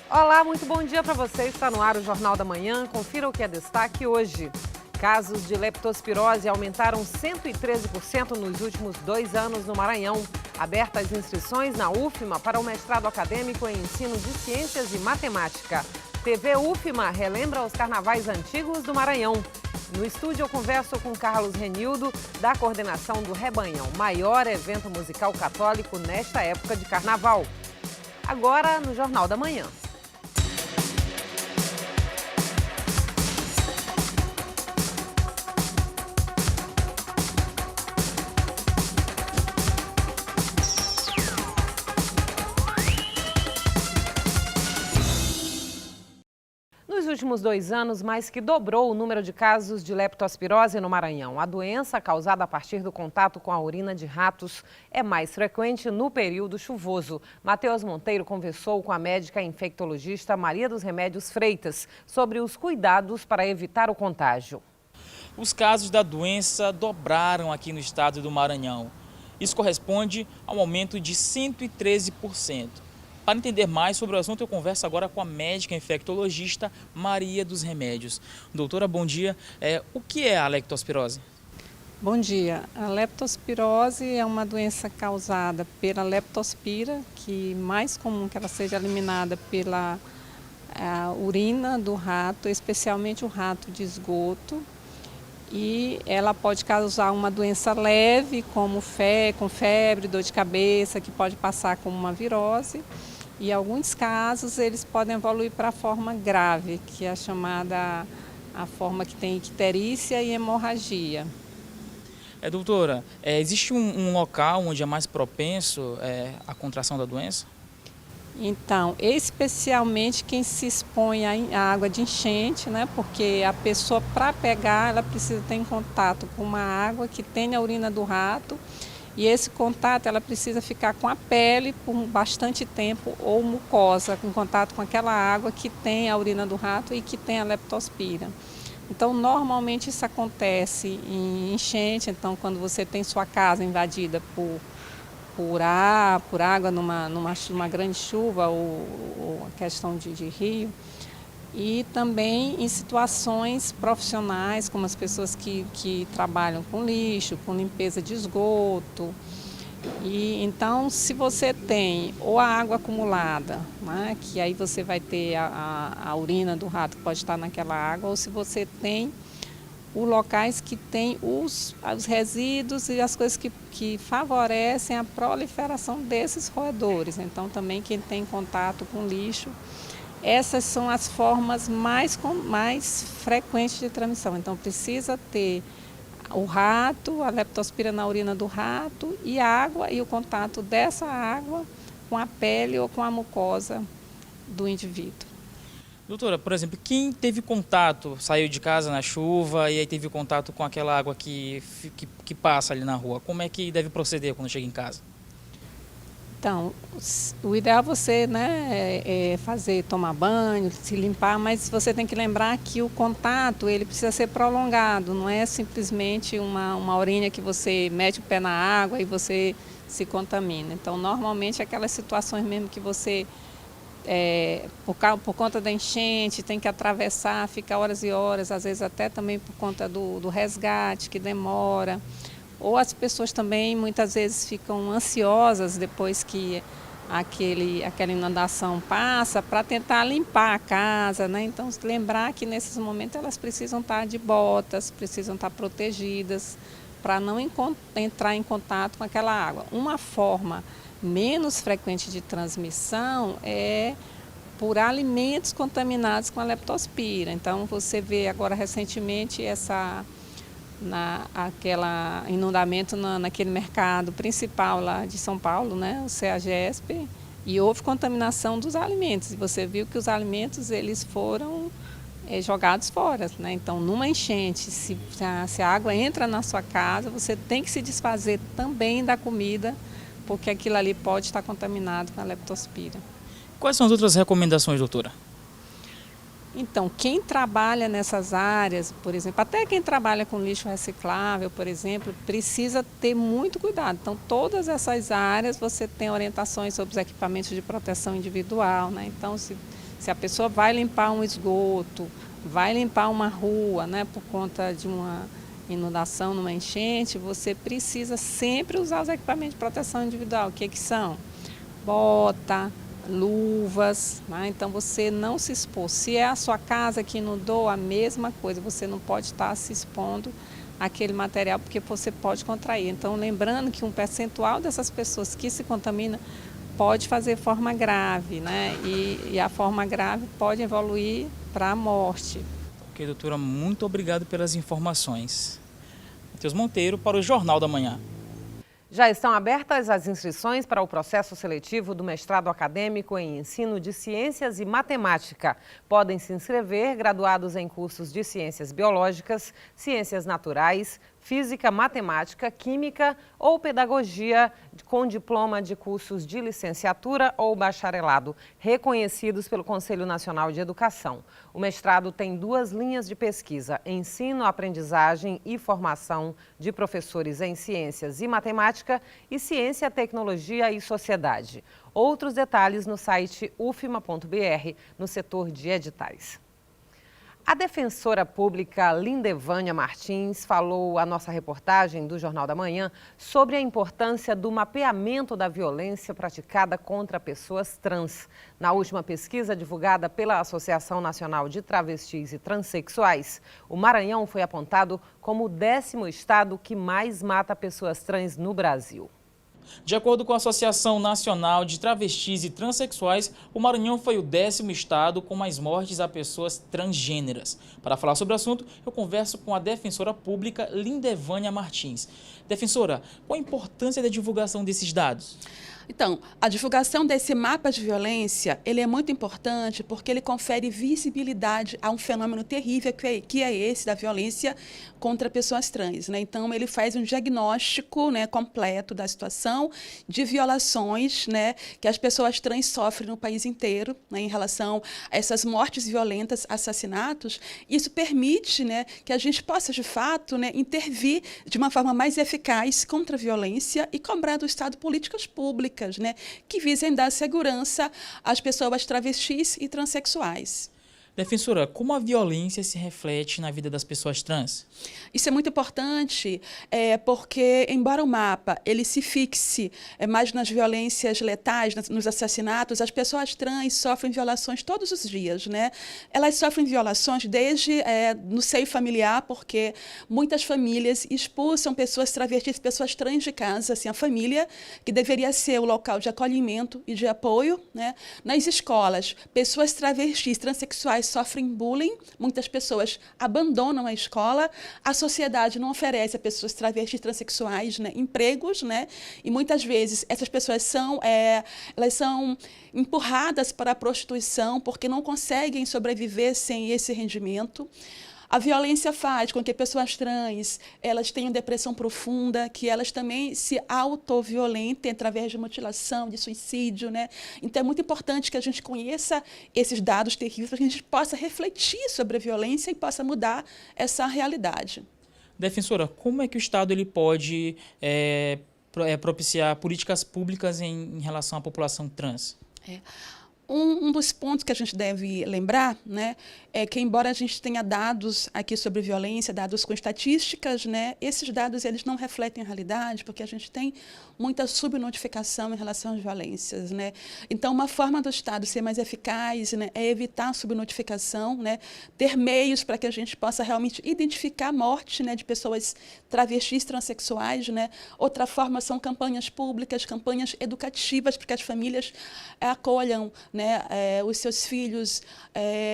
Olá, muito bom dia para você. Está no ar o Jornal da Manhã. Confira o que é destaque hoje. Casos de leptospirose aumentaram 113% nos últimos 2 anos no Maranhão. Abertas inscrições na UFMA para o mestrado acadêmico em ensino de ciências e matemática. TV UFMA relembra os carnavais antigos do Maranhão. No estúdio eu converso com Carlos Renildo, da coordenação do Rebanhão, maior evento musical católico nesta época de carnaval. Agora no Jornal da Manhã. Nos últimos 2 anos, mais que dobrou o número de casos de leptospirose no Maranhão. A doença, causada a partir do contato com a urina de ratos, é mais frequente no período chuvoso. Matheus Monteiro conversou com a médica infectologista Maria dos Remédios Freitas sobre os cuidados para evitar o contágio. Os casos da doença dobraram aqui no estado do Maranhão. Isso corresponde a um aumento de 113%. Para entender mais sobre o assunto, eu converso agora com a médica infectologista Maria dos Remédios. Doutora, bom dia. O que é a leptospirose? Bom dia. A leptospirose é uma doença causada pela leptospira, que é mais comum que ela seja eliminada pela urina do rato, especialmente o rato de esgoto. E ela pode causar uma doença leve, como com febre, dor de cabeça, que pode passar como uma virose. E em alguns casos eles podem evoluir para a forma grave, que é a forma que tem icterícia e hemorragia. Doutora, existe um local onde é mais propenso à contração da doença? Então, especialmente quem se expõe à água de enchente, né? Porque a pessoa, para pegar, ela precisa ter em contato com uma água que tenha a urina do rato. E esse contato, ela precisa ficar com a pele por bastante tempo ou mucosa, em contato com aquela água que tem a urina do rato e que tem a leptospira. Então, normalmente isso acontece em enchente, então quando você tem sua casa invadida por água numa grande chuva ou a questão de rio. E também em situações profissionais, como as pessoas que trabalham com lixo, com limpeza de esgoto. E então, se você tem ou a água acumulada, né, que aí você vai ter a urina do rato que pode estar naquela água, ou se você tem os locais que tem os resíduos e as coisas que favorecem a proliferação desses roedores. Então, também quem tem contato com lixo. Essas são as formas mais frequentes de transmissão. Então, precisa ter o rato, a leptospira na urina do rato e a água e o contato dessa água com a pele ou com a mucosa do indivíduo. Doutora, por exemplo, quem teve contato, saiu de casa na chuva e aí teve contato com aquela água que passa ali na rua, como é que deve proceder quando chega em casa? Então, o ideal é você, né, tomar banho, se limpar, mas você tem que lembrar que o contato ele precisa ser prolongado, não é simplesmente uma horinha que você mete o pé na água e você se contamina. Então, normalmente, aquelas situações mesmo que você, por conta da enchente, tem que atravessar, ficar horas e horas, às vezes até também por conta do resgate, que demora. Ou as pessoas também muitas vezes ficam ansiosas depois que aquela inundação passa para tentar limpar a casa, né? Então, lembrar que nesses momentos elas precisam estar de botas, precisam estar protegidas para não entrar em contato com aquela água. Uma forma menos frequente de transmissão é por alimentos contaminados com a leptospira. Então, você vê agora recentemente aquele inundamento naquele mercado principal lá de São Paulo, né, o CEAGESP, e houve contaminação dos alimentos. E você viu que os alimentos eles foram jogados fora, né? Então, numa enchente, se a água entra na sua casa, você tem que se desfazer também da comida, porque aquilo ali pode estar contaminado com a leptospira. Quais são as outras recomendações, doutora? Então, quem trabalha nessas áreas, por exemplo, até quem trabalha com lixo reciclável, por exemplo, precisa ter muito cuidado. Então, todas essas áreas você tem orientações sobre os equipamentos de proteção individual, né? Então, Se a pessoa vai limpar um esgoto, vai limpar uma rua, né, por conta de uma inundação, numa enchente, você precisa sempre usar os equipamentos de proteção individual. O que são? Bota, luvas, né? Então você não se expor. Se é a sua casa que inundou, a mesma coisa, você não pode estar se expondo àquele material porque você pode contrair. Então lembrando que um percentual dessas pessoas que se contaminam pode fazer forma grave, né? E a forma grave pode evoluir para a morte. Ok, doutora, muito obrigado pelas informações. Matheus Monteiro para o Jornal da Manhã. Já estão abertas as inscrições para o processo seletivo do mestrado acadêmico em ensino de ciências e matemática. Podem se inscrever graduados em cursos de ciências biológicas, ciências naturais, física, matemática, química ou pedagogia com diploma de cursos de licenciatura ou bacharelado, reconhecidos pelo Conselho Nacional de Educação. O mestrado tem 2 linhas de pesquisa: ensino, aprendizagem e formação de professores em ciências e matemática e ciência, tecnologia e sociedade. Outros detalhes no site ufma.br, no setor de editais. A defensora pública Lindevânia Martins falou à nossa reportagem do Jornal da Manhã sobre a importância do mapeamento da violência praticada contra pessoas trans. Na última pesquisa divulgada pela Associação Nacional de Travestis e Transsexuais, o Maranhão foi apontado como o 10º estado que mais mata pessoas trans no Brasil. De acordo com a Associação Nacional de Travestis e Transsexuais, o Maranhão foi o 10º estado com mais mortes a pessoas transgêneras. Para falar sobre o assunto, eu converso com a defensora pública Lindevânia Martins. Defensora, qual a importância da divulgação desses dados? Então, a divulgação desse mapa de violência, ele é muito importante porque ele confere visibilidade a um fenômeno terrível que é esse da violência contra pessoas trans, né? Então, ele faz um diagnóstico, né, completo da situação de violações, né, que as pessoas trans sofrem no país inteiro, né, em relação a essas mortes violentas, assassinatos. Isso permite, né, que a gente possa, de fato, né, intervir de uma forma mais eficaz contra a violência e cobrar do Estado políticas públicas, né, que visem dar segurança às pessoas travestis e transexuais. Defensora, como a violência se reflete na vida das pessoas trans? Isso é muito importante, porque, embora o mapa ele se fixe mais nas violências letais, nos assassinatos, as pessoas trans sofrem violações todos os dias, né? Elas sofrem violações desde no seio familiar, porque muitas famílias expulsam pessoas travestis, pessoas trans de casa, assim, a família, que deveria ser o local de acolhimento e de apoio, né? Nas escolas, pessoas travestis, transexuais sofrem bullying, muitas pessoas abandonam a escola, a sociedade não oferece a pessoas travestis, transexuais, né, empregos, né, e muitas vezes essas pessoas elas são empurradas para a prostituição porque não conseguem sobreviver sem esse rendimento. A violência faz com que pessoas trans elas tenham depressão profunda, que elas também se autoviolentem através de mutilação, de suicídio, né? Então é muito importante que a gente conheça esses dados terríveis para que a gente possa refletir sobre a violência e possa mudar essa realidade. Defensora, como é que o Estado ele pode propiciar políticas públicas em relação à população trans? Um dos pontos que a gente deve lembrar, né, é que, embora a gente tenha dados aqui sobre violência, dados com estatísticas, né, esses dados eles não refletem a realidade, porque a gente tem muita subnotificação em relação às violências, né? Então, uma forma do Estado ser mais eficaz, né, é evitar a subnotificação, né, ter meios para que a gente possa realmente identificar a morte, né, de pessoas travestis, transexuais, né? Outra forma são campanhas públicas, campanhas educativas, para que as famílias acolham, né, os seus filhos,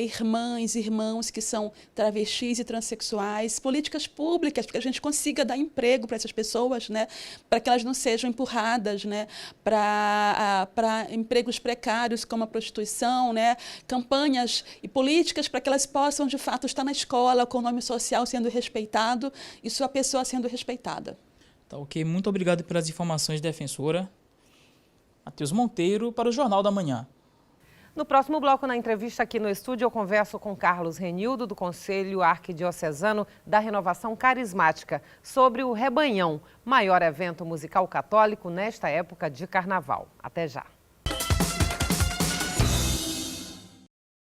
irmãs, irmãos que são travestis e transexuais, políticas públicas para que a gente consiga dar emprego para essas pessoas, né, para que elas não sejam empurradas, né, para empregos precários como a prostituição, né, campanhas e políticas para que elas possam, de fato, estar na escola com o nome social sendo respeitado e sua pessoa sendo respeitada. Tá ok, muito obrigado pelas informações, defensora. Matheus Monteiro para o Jornal da Manhã. No próximo bloco, na entrevista aqui no estúdio, eu converso com Carlos Renildo, do Conselho Arquidiocesano da Renovação Carismática, sobre o Rebanhão, maior evento musical católico nesta época de carnaval. Até já.